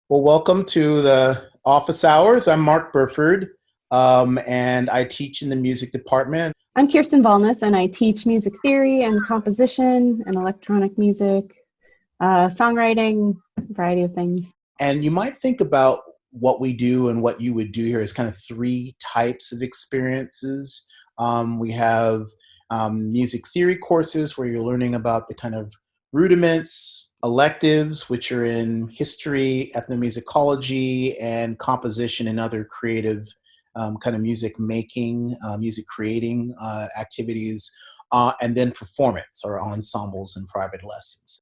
Well, welcome to the office hours. I'm Mark Burford, and I teach in the music department. I'm Kirsten Valnes, and I teach music theory and composition and electronic music, songwriting, a variety of things. And you might think about what we do and what you would do here as kind of three types of experiences. We have music theory courses where you're learning about the kind of rudiments, electives, which are in history, ethnomusicology, and composition and other creative kind of music making, music creating activities, and then performance or ensembles and private lessons.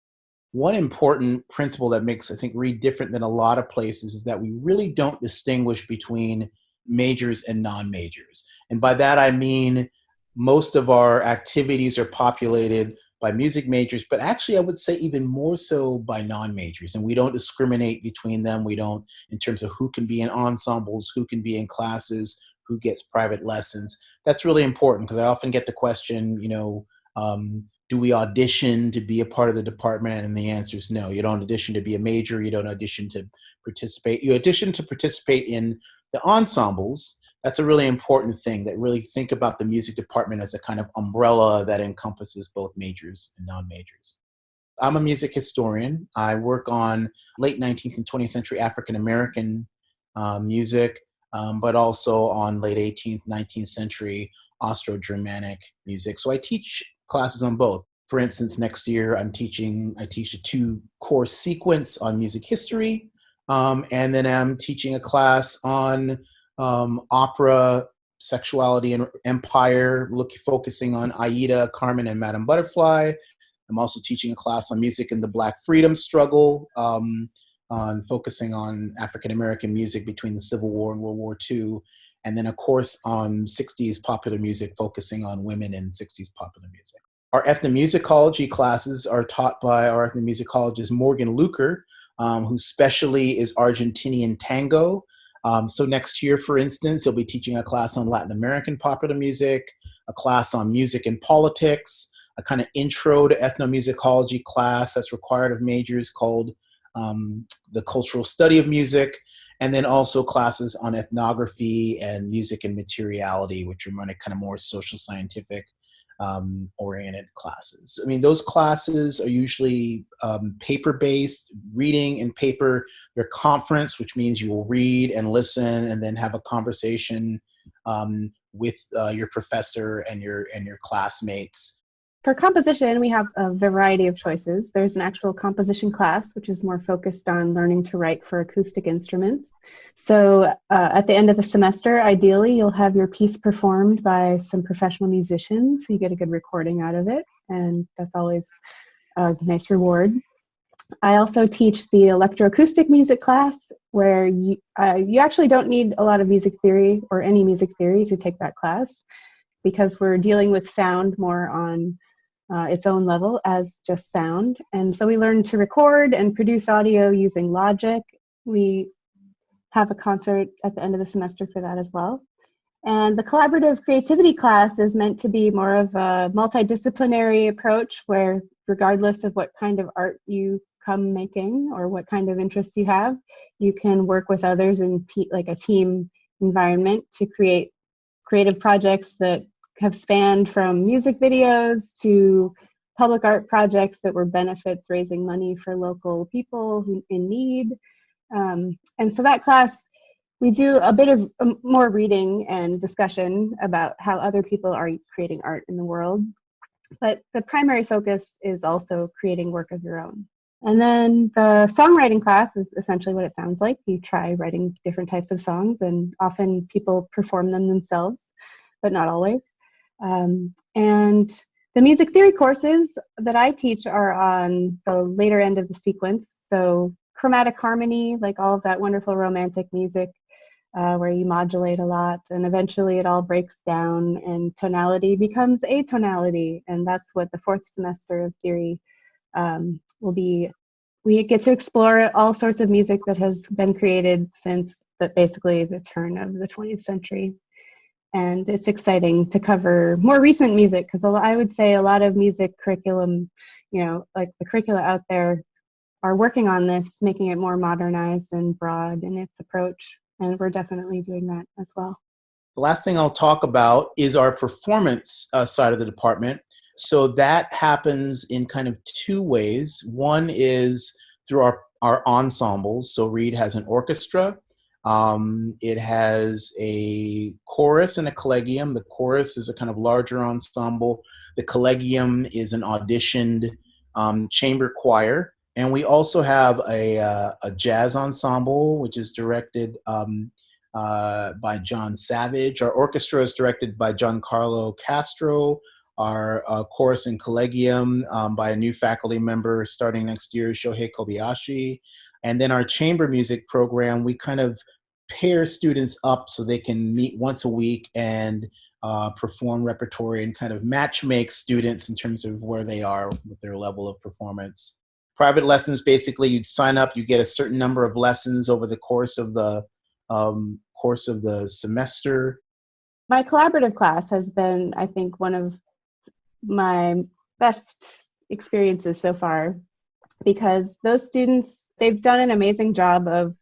One important principle that makes, I think, Reed different than a lot of places is that we really don't distinguish between majors and non-majors. And by that, I mean most of our activities are populated by music majors, but actually I would say even more so by non-majors. And we don't discriminate between them. We don't, in terms of who can be in ensembles, who can be in classes, who gets private lessons. That's really important because I often get the question, do we audition to be a part of the department? And the answer is no. You don't audition to be a major. You don't audition to participate. You audition to participate in the ensembles. That's a really important thing, that really think about the music department as a kind of umbrella that encompasses both majors and non-majors. I'm a music historian. I work on late 19th and 20th century African-American music, but also on late 18th, 19th century Austro-Germanic music. So I teach classes on both. For instance, next year I teach a 2-course sequence on music history, and then I'm teaching a class on opera, sexuality, and empire, focusing on Aida, Carmen, and Madame Butterfly. I'm also teaching a class on music and the Black freedom struggle, on focusing on African-American music between the Civil War and World War II, and then a course on 60s popular music focusing on women in 60s popular music. Our ethnomusicology classes are taught by our ethnomusicologist Morgan Luker, whose specialty is Argentinian tango. So next year, for instance, he'll be teaching a class on Latin American popular music, a class on music and politics, a kind of intro to ethnomusicology class that's required of majors called the cultural study of music, and then also classes on ethnography and music and materiality, which are kind of more social scientific oriented classes. I mean, those classes are usually paper-based, reading and paper. They're conference, which means you will read and listen and then have a conversation with your professor and your classmates. For composition, we have a variety of choices. There's an actual composition class, which is more focused on learning to write for acoustic instruments. So at the end of the semester, ideally, you'll have your piece performed by some professional musicians. So you get a good recording out of it, and that's always a nice reward. I also teach the electroacoustic music class, where you actually don't need a lot of music theory or any music theory to take that class, because we're dealing with sound more on its own level as just sound. And so we learn to record and produce audio using Logic. We have a concert at the end of the semester for that as well. And the collaborative creativity class is meant to be more of a multidisciplinary approach, where regardless of what kind of art you come making or what kind of interests you have, you can work with others in like a team environment to create creative projects that have spanned from music videos to public art projects that were benefits raising money for local people in need. And so that class, we do a bit of more reading and discussion about how other people are creating art in the world. But the primary focus is also creating work of your own. And then the songwriting class is essentially what it sounds like. You try writing different types of songs, and often people perform them themselves, but not always. And the music theory courses that I teach are on the later end of the sequence. So chromatic harmony, like all of that wonderful romantic music where you modulate a lot, and eventually it all breaks down and tonality becomes atonality. And that's what the 4th semester of theory will be. We get to explore all sorts of music that has been created since basically the turn of the 20th century. And it's exciting to cover more recent music, because I would say a lot of music curriculum, like the curricula out there, are working on this, making it more modernized and broad in its approach. And we're definitely doing that as well. The last thing I'll talk about is our performance side of the department. So that happens in kind of two ways. One is through our ensembles. So Reed has an orchestra. It has a chorus and a collegium. The chorus is a kind of larger ensemble. The collegium is an auditioned chamber choir. And we also have a jazz ensemble, which is directed by John Savage. Our orchestra is directed by Giancarlo Castro. Our chorus and collegium by a new faculty member starting next year, Shohei Kobayashi. And then our chamber music program, we kind of pair students up so they can meet once a week and perform repertory and kind of match make students in terms of where they are with their level of performance. Private lessons, basically, you'd sign up, you get a certain number of lessons over the course of the semester. My collaborative class has been, I think, one of my best experiences so far, because those students, they've done an amazing job of,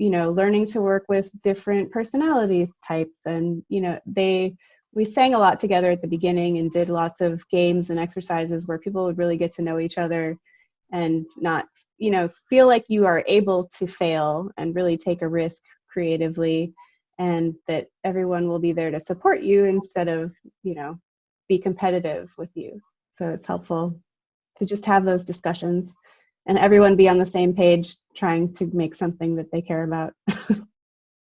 learning to work with different personality types. And, we sang a lot together at the beginning and did lots of games and exercises where people would really get to know each other and not, feel like you are able to fail and really take a risk creatively, and that everyone will be there to support you instead of, be competitive with you. So it's helpful to just have those discussions and everyone be on the same page trying to make something that they care about.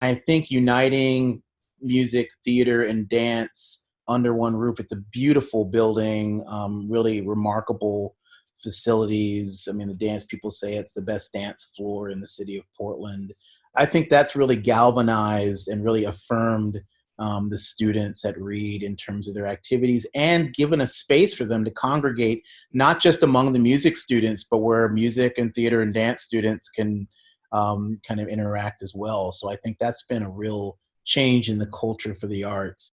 I think uniting music, theater, and dance under one roof, it's a beautiful building, really remarkable facilities. I mean, the dance people say it's the best dance floor in the city of Portland. I think that's really galvanized and really affirmed the students at Reed in terms of their activities, and given a space for them to congregate, not just among the music students, but where music and theater and dance students can kind of interact as well. So I think that's been a real change in the culture for the arts.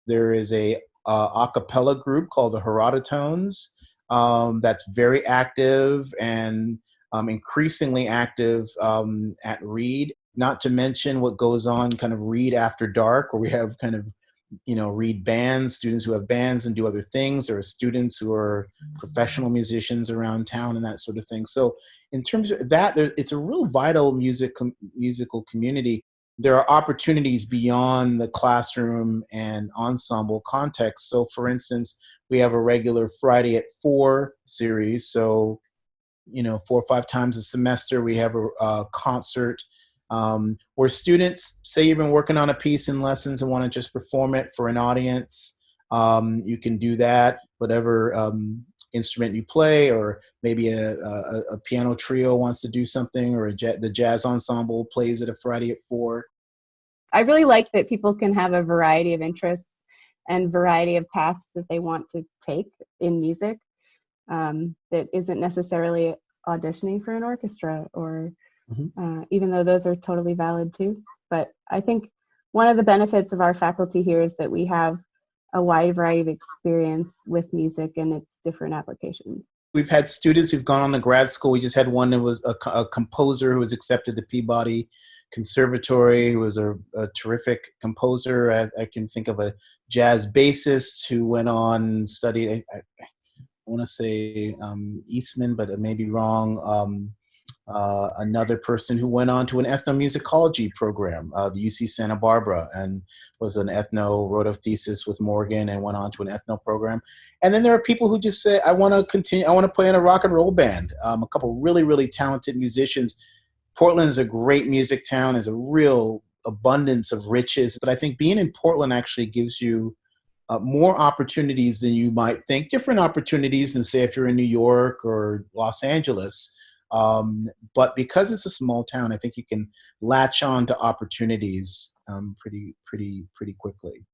There is a cappella group called the Herodotones that's very active and increasingly active at Reed. Not to mention what goes on kind of Reed After Dark, where we have kind of, Reed bands, students who have bands and do other things. There are students who are professional musicians around town and that sort of thing. So in terms of that, it's a real vital musical community. There are opportunities beyond the classroom and ensemble context. So for instance, we have a regular Friday at 4 series. So, 4 or 5 times a semester, we have a concert where students, say you've been working on a piece in lessons and want to just perform it for an audience. You can do that, whatever instrument you play, or maybe a piano trio wants to do something, or the jazz ensemble plays at a Friday at 4. I really like that people can have a variety of interests and variety of paths that they want to take in music, that isn't necessarily auditioning for an orchestra, or even though those are totally valid too. But I think one of the benefits of our faculty here is that we have a wide variety of experience with music and its different applications. We've had students who've gone on to grad school. We just had one that was a composer who was accepted to Peabody Conservatory, who was a terrific composer. I can think of a jazz bassist who went on and studied, I want to say Eastman, but I may be wrong. Another person who went on to an ethnomusicology program, the UC Santa Barbara, and wrote a thesis with Morgan and went on to an ethno program. And then there are people who just say, I want to play in a rock and roll band. A couple really, really talented musicians. Portland is a great music town. There's a real abundance of riches, but I think being in Portland actually gives you more opportunities than you might think, different opportunities than, say, if you're in New York or Los Angeles. But because it's a small town, I think you can latch on to opportunities pretty quickly.